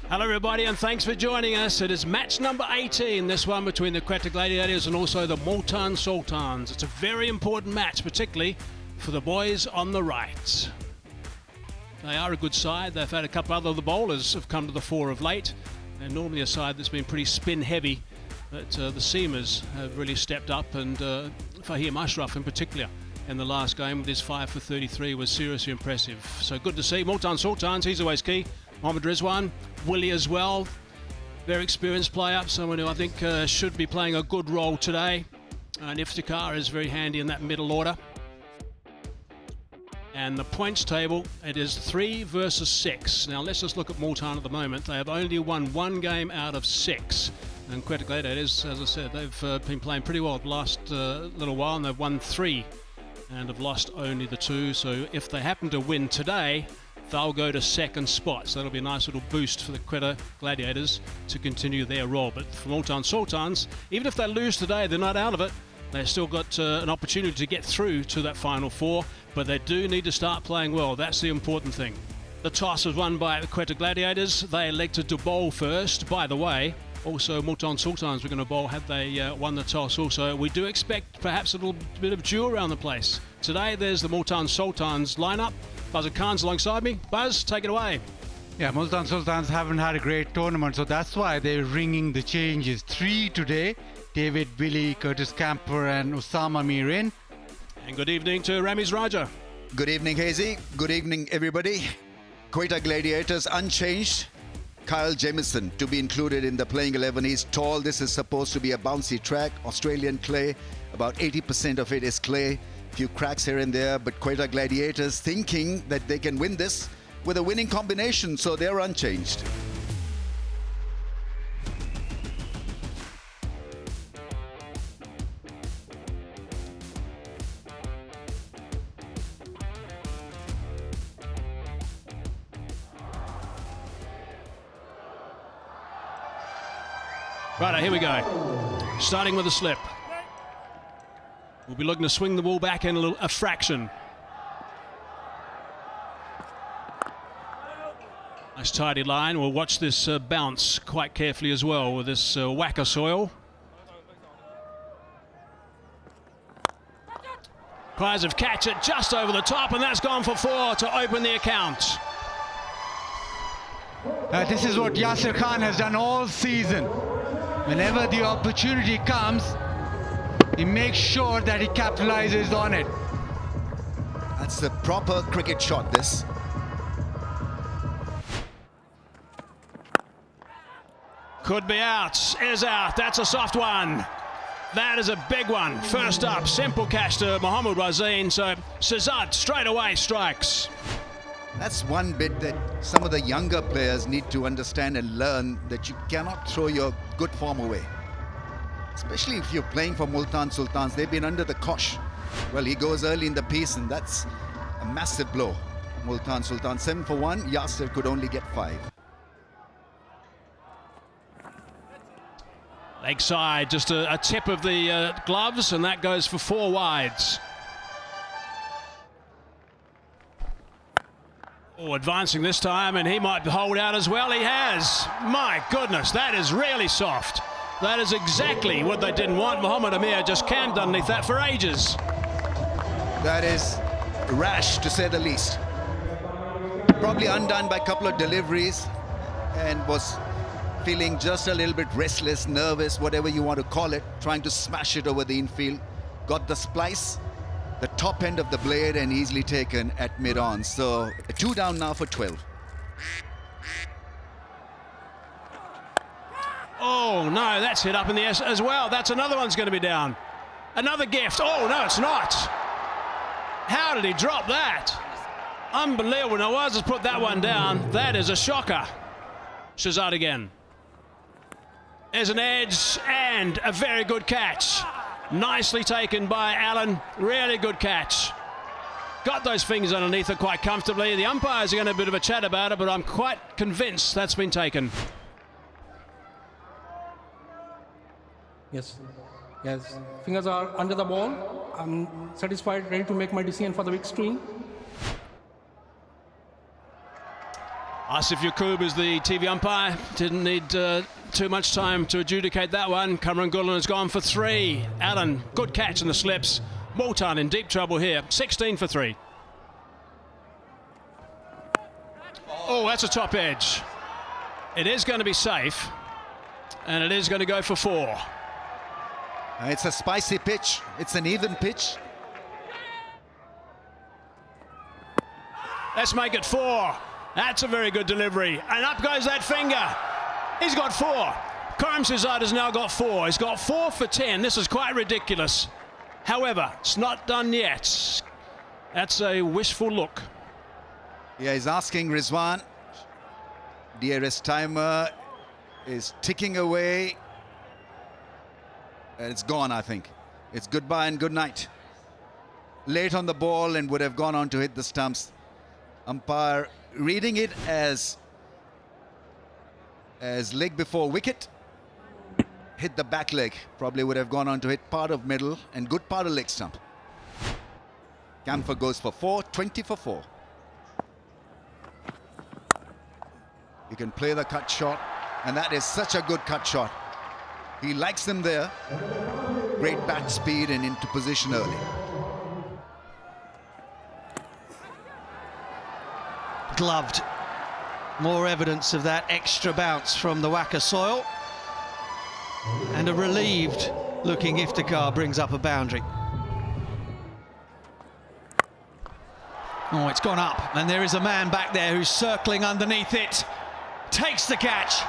Hello everybody and thanks for joining us. It is match number 18, this one between the Quetta Gladiators and also the Multan Sultans. It's a very important match, particularly for the boys on the right. They are a good side. They've had a couple other of the bowlers have come to the fore of late. They're normally a side that's been pretty spin heavy, but the seamers have really stepped up, and Fahim Ashraf in particular in the last game with his 5 for 33 was seriously impressive. So good to see. Multan Sultans, he's always key. Mohammad Rizwan, Willie as well, very experienced player, someone who I think should be playing a good role today. And Iftikhar is very handy in that middle order. And the points table, it is 3 versus 6. Now let's just look at Multan at the moment. They have only won 1 game out of 6. And Quetta Gladiators, as I said, they've been playing pretty well the last little while, and they've won 3 and have lost only the 2. So if they happen to win today, they'll go to second spot, so that'll be a nice little boost for the Quetta Gladiators to continue their role. But for Multan Sultans, even if they lose today, they're not out of it. They've still got an opportunity to get through to that final 4, but they do need to start playing well. That's the important thing. The toss was won by the Quetta Gladiators. They elected to bowl first. By the way, also Multan Sultans were going to bowl had they won the toss also. We do expect perhaps a little bit of duel around the place. Today there's the Multan Sultans lineup. Buzz Khan's alongside me. Buzz, take it away. Yeah, Multan Sultans haven't had a great tournament, so that's why they're ringing the changes. 3 today, David, Billy, Curtis Camper and Osama Mir in. And good evening to Ramiz Raja. Good evening, Hazy. Good evening, everybody. Quetta Gladiators unchanged. 𝐄𝐍𝐆𝐋𝐈𝐒𝐇 to be included in the playing 11. He's tall. This is supposed to be a bouncy track. Australian clay. About 80% of it is clay. Few cracks here and there, but Quetta Gladiators thinking that they can win this with a winning combination, so they're unchanged. Right, here we go. Starting with a slip. We'll be looking to swing the ball back in a fraction. Nice tidy line. We'll watch this bounce quite carefully as well with this whacker soil. Prize of catch it just over the top, and that's gone for 4 to open the account. This is what Yasir Khan has done all season. Whenever the opportunity comes, he makes sure that he capitalizes on it. That's the proper cricket shot, this. Could be out, is out. That's a soft one. That is a big one. First up, simple catch to Mohammad Wazeen. So Shahzad straight away strikes. That's one bit that some of the younger players need to understand and learn, that you cannot throw your good form away. Especially if you're playing for Multan Sultans. They've been under the cosh. Well, he goes early in the piece, and that's a massive blow. Multan Sultan 7 for 1. Yasir could only get 5. Leg side, just a tip of the gloves, and that goes for 4 wides. Oh, advancing this time, and he might hold out as well. He has. My goodness, that is really soft. That is exactly what they didn't want. Mohammad Amir just camped underneath that for ages. That is rash, to say the least. Probably undone by a couple of deliveries, and was feeling just a little bit restless, nervous, whatever you want to call it, trying to smash it over the infield. Got the splice, the top end of the blade, and easily taken at mid-on. So 2 down now for 12. Oh no, that's hit up in the air as well. That's another one's going to be down. Another gift. Oh no, it's not. How did he drop that? Unbelievable. Nawaz has put that one down. That is a shocker. Shahzad again. There's an edge and a very good catch. Nicely taken by Allen. Really good catch. Got those fingers underneath it quite comfortably. The umpires are going to have a bit of a chat about it, but I'm quite convinced that's been taken. Yes, fingers are under the ball. I'm satisfied, ready to make my decision for the big screen. Asif Yaqub is the TV umpire. Didn't need too much time to adjudicate that one. Cameron Goodland has gone for 3. Allen, good catch in the slips. Multan in deep trouble here. 16 for 3. Oh, that's a top edge. It is going to be safe, and it is going to go for 4. It's a spicy pitch. It's an even pitch. Let's make it 4. That's a very good delivery. And up goes that finger. He's got 4. 𝐄𝐍𝐆𝐋𝐈𝐒𝐇 has now got 4. He's got 4 for 10. This is quite ridiculous. However, it's not done yet. That's a wishful look. Yeah, he's asking Rizwan. DRS timer is ticking away. And it's gone, I think. It's goodbye and good night. Late on the ball and would have gone on to hit the stumps. Umpire reading it as leg before wicket. Hit the back leg. Probably would have gone on to hit part of middle and good part of leg stump. Camphor goes for 4, 20 for 4. You can play the cut shot, and that is such a good cut shot. He likes them there. Great bat speed and into position early. Gloved. More evidence of that extra bounce from the WACA soil. And a relieved looking Iftikhar brings up a boundary. Oh, it's gone up, and there is a man back there who's circling underneath it. Takes the catch.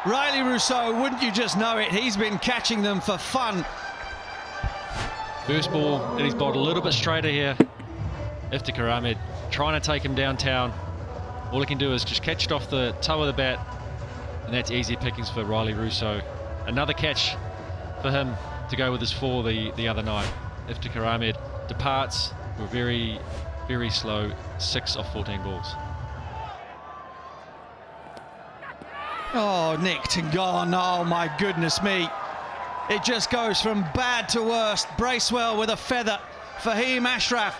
Riley Rousseau, wouldn't you just know it? He's been catching them for fun. First ball, and he's bowled a little bit straighter here. Iftikhar Ahmed trying to take him downtown. All he can do is just catch it off the toe of the bat, and that's easy pickings for Riley Rousseau. Another catch for him to go with his 4 the other night. Iftikhar Ahmed departs. We're very, very slow. 6 off 14 balls. Oh, nicked and gone. Oh, my goodness me. It just goes from bad to worst. Bracewell with a feather. Fahim Ashraf.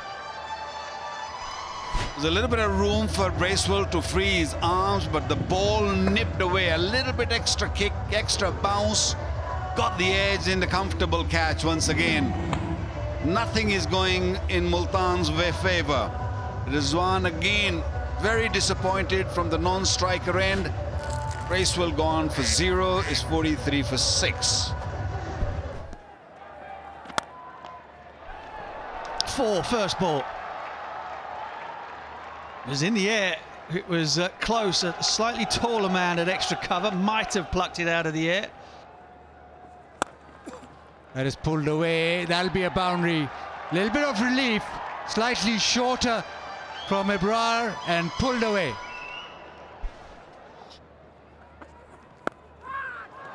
There's a little bit of room for Bracewell to free his arms, but the ball nipped away. A little bit extra kick, extra bounce. Got the edge in the comfortable catch once again. Nothing is going in Multan's favor. Rizwan again very disappointed from the non-striker end. Bracewell gone for 0 is 43 for 6. 4 first ball. It was in the air. It was close. A slightly taller man at extra cover might have plucked it out of the air. That is pulled away. That'll be a boundary. A little bit of relief. Slightly shorter from Ebrar and pulled away.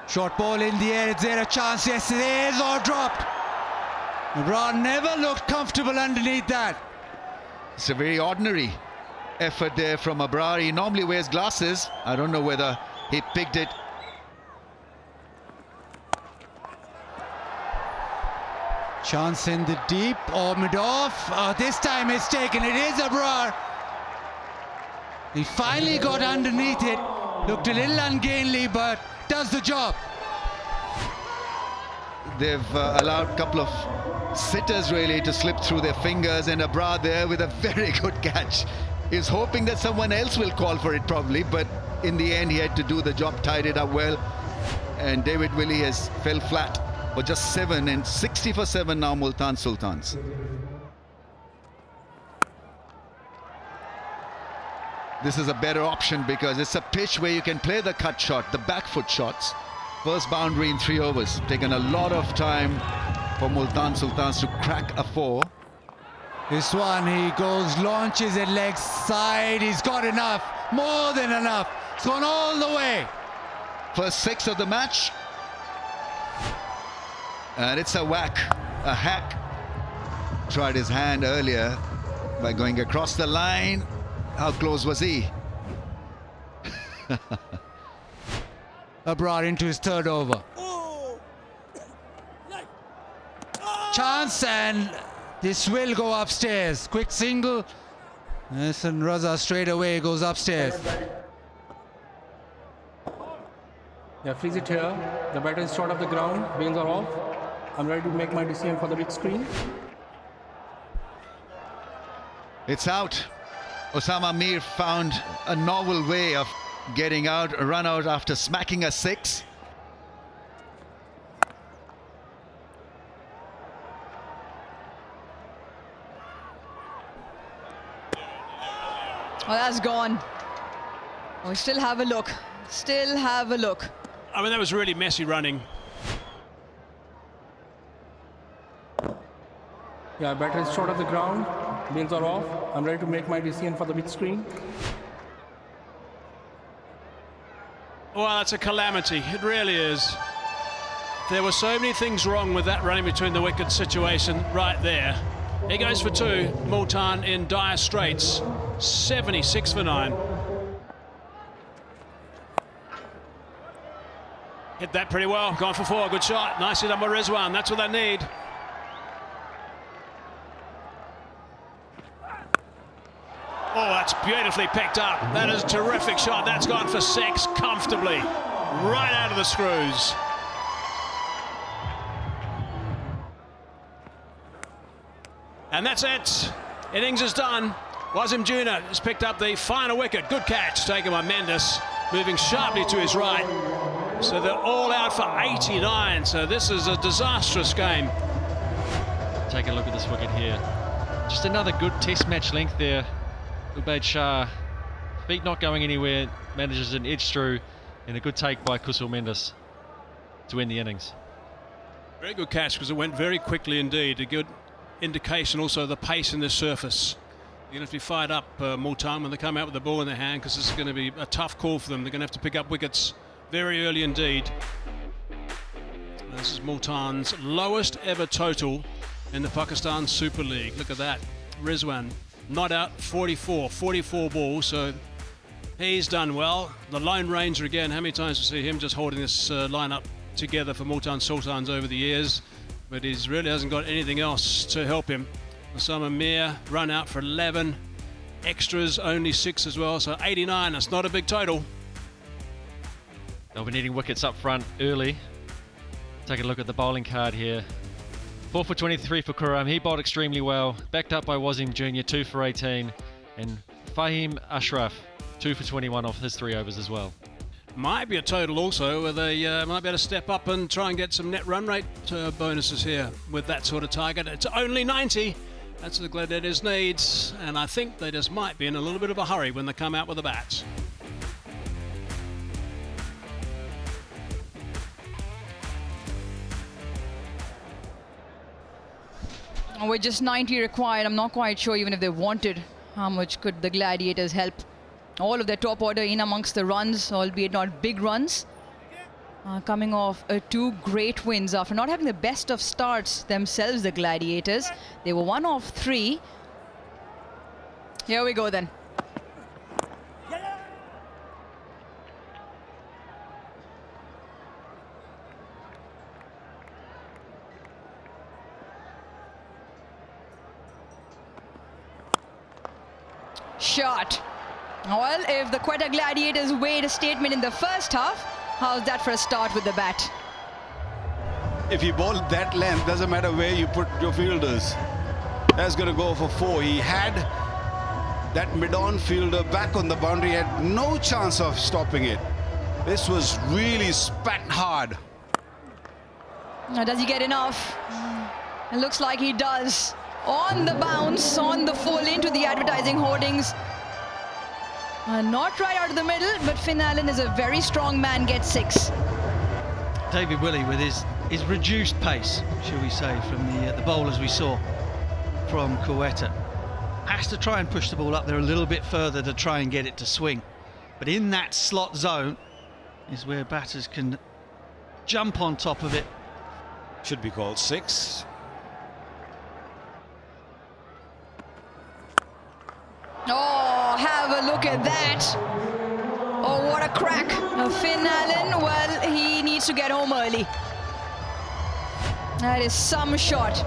Short ball in the air. Is there a chance? Yes, it is. Or dropped. Ebrar never looked comfortable underneath that. It's a very ordinary effort there from Ebrar. He normally wears glasses. I don't know whether he picked it. Chance in the deep or mid-off. This time it's taken. It is Ebrar. He finally got underneath it. Looked a little ungainly, but does the job. They've allowed a couple of sitters really to slip through their fingers, and Ebrar there with a very good catch. He's hoping that someone else will call for it probably, but in the end he had to do the job, tied it up well, and David Willey has fell flat for just 7 and 60 for 7 now. Multan Sultans. This is a better option because it's a pitch where you can play the cut shot, the back foot shots. First boundary in 3 overs. Taken a lot of time for Multan Sultans to crack a 4. This one, he goes, launches at leg side. He's got enough, more than enough. It's gone all the way. First 6 of the match. And it's a whack, a hack. Tried his hand earlier by going across the line. How close was he? Ebrar into his 3rd over. Chance, and this will go upstairs. Quick single. Yes, and Raza straight away goes upstairs. Yeah, freeze it here. The batter is short of the ground. Bains are off. I'm ready to make my decision for the big screen. It's out. Osama Mir found a novel way of getting out, a run out after smacking a 6. Well, that's gone. We still have a look. Still have a look. I mean, that was really messy running. Yeah, batter is short of the ground. Bains are off. I'm ready to make my decision for the big screen. Well, that's a calamity. It really is. There were so many things wrong with that running between the wickets situation right there. He goes for 2. Multan in dire straits. 76 for 9. Hit that pretty well. Gone for 4. Good shot. Nicely done by Rizwan. That's what they need. Oh, that's beautifully picked up. That is a terrific shot. That's gone for 6 comfortably. Right out of the screws. And that's it. Innings is done. Wasim Jr. has picked up the final wicket. Good catch taken by Mendes, moving sharply to his right. So they're all out for 89. So this is a disastrous game. Take a look at this wicket here. Just another good test match length there. Ubaid Shah, feet not going anywhere, manages an edge through, and a good take by Kusal Mendes to end the innings. Very good catch because it went very quickly indeed. A good indication also of the pace in this surface. You're going to have to be fired up, Multan, when they come out with the ball in their hand, because this is going to be a tough call for them. They're going to have to pick up wickets very early indeed. This is Multan's lowest ever total in the Pakistan Super League. Look at that. Rizwan not out, 44 balls, so he's done well. The Lone Ranger again, how many times we see him just holding this lineup together for Multan Sultans over the years, but he really hasn't got anything else to help him. Osama Mir run out for 11, extras only 6 as well, so 89. That's not a big total. They'll be needing wickets up front early. Take a look at the bowling card here. 4 for 23 for Quram. He bowled extremely well, backed up by Wasim Jr. 2 for 18, and Fahim Ashraf 2 for 21 off his 3 overs as well. Might be a total also where they might be able to step up and try and get some net run rate bonuses here with that sort of target. It's only 90. That's what the Gladiators needs, and I think they just might be in a little bit of a hurry when they come out with the bats. With just 90 required, I'm not quite sure even if they wanted how much could the Gladiators help. All of their top order in amongst the runs, albeit not big runs. Coming off 2 great wins after not having the best of starts themselves, the Gladiators. They were 1 off 3. Here we go then. Shot. Well, if the Quetta Gladiators made a statement in the first half, how's that for a start with the bat? If you bowl that length, doesn't matter where you put your fielders. That's going to go for 4. He had that mid-on fielder back on the boundary, had no chance of stopping it. This was really spat hard. Now, does he get enough? It looks like he does. On the bounce, on the full into the advertising hoardings. Not right out of the middle, but Finn Allen is a very strong man, gets 6. David Willey with his reduced pace, shall we say, from the bowlers we saw from Quetta. Has to try and push the ball up there a little bit further to try and get it to swing. But in that slot zone is where batters can jump on top of it. Should be called 6. Oh, have a look at that. Oh, what a crack. Finn Allen, well, he needs to get home early. That is some shot.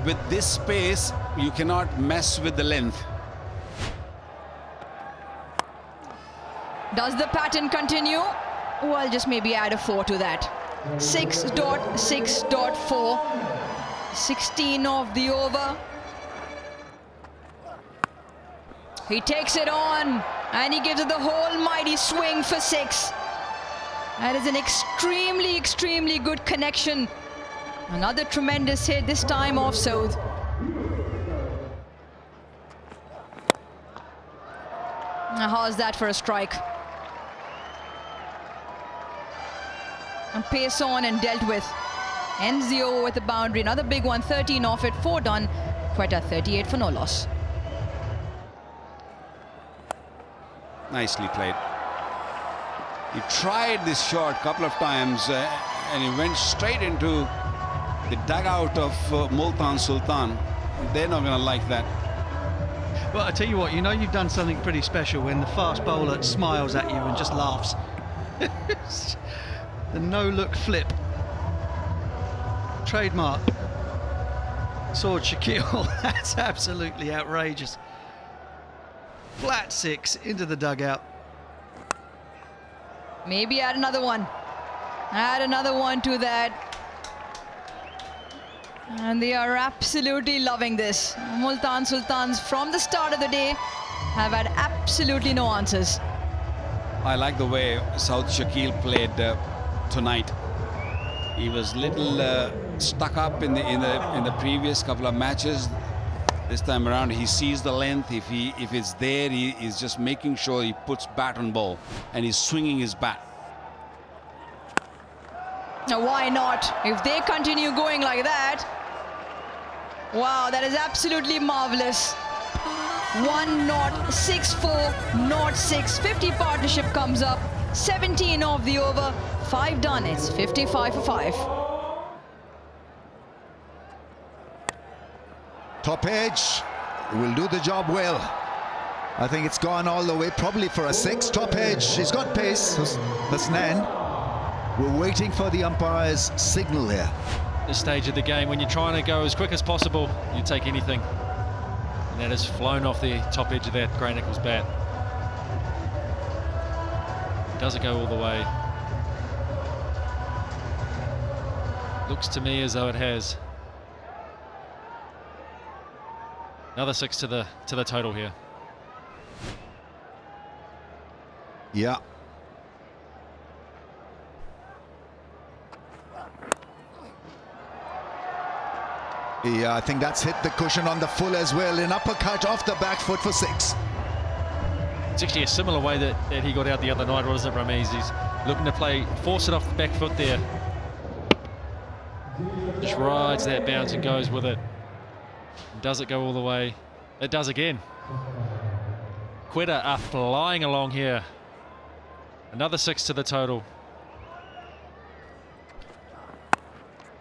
With this space, you cannot mess with the length. Does the pattern continue? Oh, I'll just maybe add a 4 to that. 6.6.4. 16 of the over. He takes it on and he gives it the whole mighty swing for 6. That is an extremely, extremely good connection. Another tremendous hit, this time off South. Now how's that for a strike? And pace on and dealt with. Ends the over with a boundary. Another big one, 13 off it, 4 done. Quetta 38 for no loss. Nicely played. He tried this shot a couple of times and he went straight into the dugout of Multan Sultan. They're not going to like that. Well, I tell you what, you know you've done something pretty special when the fast bowler smiles at you and just laughs. The no-look flip. Trademark. 𝐄𝐍𝐆𝐋𝐈𝐒𝐇. That's absolutely outrageous. Flat 6 into the dugout. Maybe add another one. Add another one to that. And they are absolutely loving this. Multan Sultans from the start of the day have had absolutely no answers. I like the way 𝐄𝐍𝐆𝐋𝐈𝐒𝐇 played tonight. He was little stuck up in the previous couple of matches. This time around, he sees the length. If it's there, he is just making sure he puts bat on ball and he's swinging his bat. Now, why not? If they continue going like that, wow, that is absolutely marvelous. 1.64.6. 50 partnership comes up. 17 of the over. 5 done. It's 55 for 5. Top edge will do the job well. I think it's gone all the way, probably for a 6. Top edge, he's got pace. Hasnan. We're waiting for the umpire's signal here. This stage of the game, when you're trying to go as quick as possible, you take anything. And that has flown off the top edge of that Gray Nichols bat. Does it go all the way? Looks to me as though it has. Another 6 to the total here. Yeah. Yeah, I think that's hit the cushion on the full as well. An uppercut off the back foot for 6. It's actually a similar way that he got out the other night, wasn't it, Rameez? He's looking to force it off the back foot there. Just rides that bounce and goes with it. Does it go all the way? It does again. Quetta are flying along here. Another 6 to the total.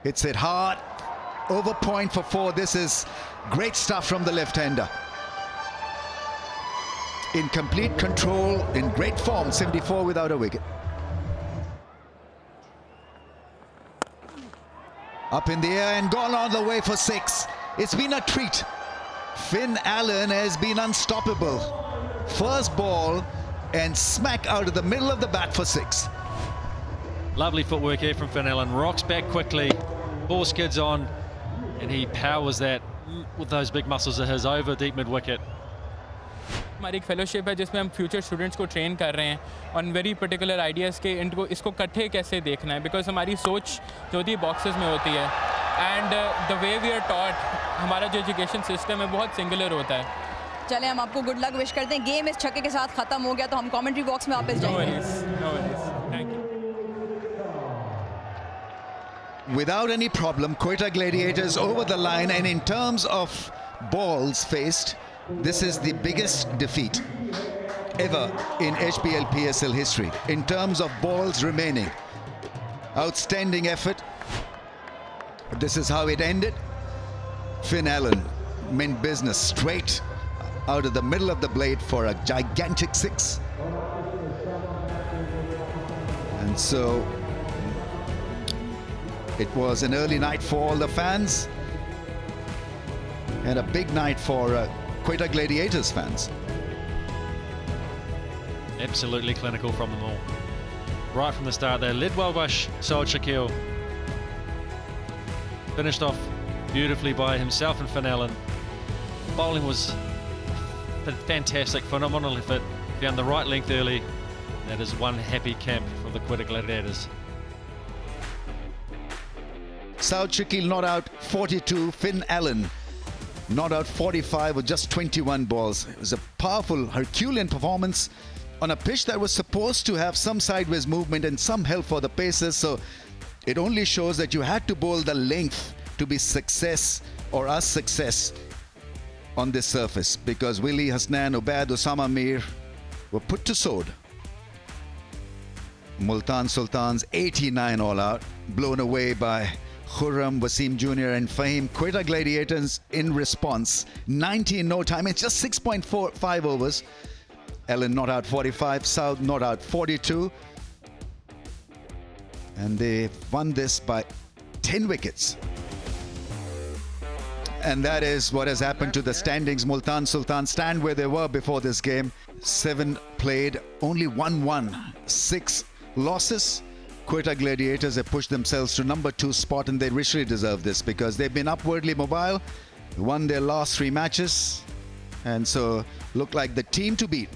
Hits it hard. Over point for 4. This is great stuff from the left-hander. In complete control, in great form, 74 without a wicket. Up in the air and gone all the way for 6. It's been a treat. Finn Allen has been unstoppable. First ball and smack out of the middle of the bat for 6. Lovely footwork here from Finn Allen. Rocks back quickly, ball skids on, and he powers that with those big muscles of his over deep mid wicket. हमारी एक fellowship है जिसमें हम future students को train कर रहे हैं on very particular ideas के इनको इसको इकट्ठे कैसे देखना है बिकॉज हमारी सोच जो होती है बॉक्सेस में होती है and the way we are taught हमारा जो एजुकेशन सिस्टम है बहुत सिंगुलर होता है. चले हम आपको गुड लक विश करते हैं. गेम इस छक्के के साथ खत्म हो गया तो हम कमेंट्री बॉक्स में वापस जाएंगे. No worries. Thank you. Without any problem, Quetta Gladiators over the line, and in terms of balls faced, this is the biggest defeat ever in HBL PSL history in terms of balls remaining. Outstanding effort. This is how it ended. Finn Allen meant business straight out of the middle of the blade for a gigantic 6. And so it was an early night for all the fans and a big night for Quetta Gladiators fans. Absolutely clinical from them all. right from the start. They led well by 𝐄𝐍𝐆𝐋𝐈𝐒𝐇. Finished off beautifully by himself and Finn Allen. Bowling was fantastic, phenomenally fit. Found the right length early. That is one happy camp for the Quetta Gladiators. 𝐄𝐍𝐆𝐋𝐈𝐒𝐇 not out 42. Finn Allen not out 45 with just 21 balls. It was a powerful Herculean performance on a pitch that was supposed to have some sideways movement and some help for the pacers. So it only shows that you had to bowl the length to be success or a success on this surface, because Willie, Hasnan, Ubaid, Osama Mir were put to sword. Multan Sultans 89 all out, blown away by Khurram, Wasim Jr. and Fahim. Quetta Gladiators in response, 90 in no time. It's just 6.45 overs. Allen not out 45, South not out 42. And they won this by 10 wickets. And that is what has happened to the standings. Multan Sultans stand where they were before this game. 7 played, only 1 won, 6 losses. Quetta Gladiators have pushed themselves to number 2 spot, and they richly deserve this because they've been upwardly mobile, won their last 3 matches, and so look like the team to beat.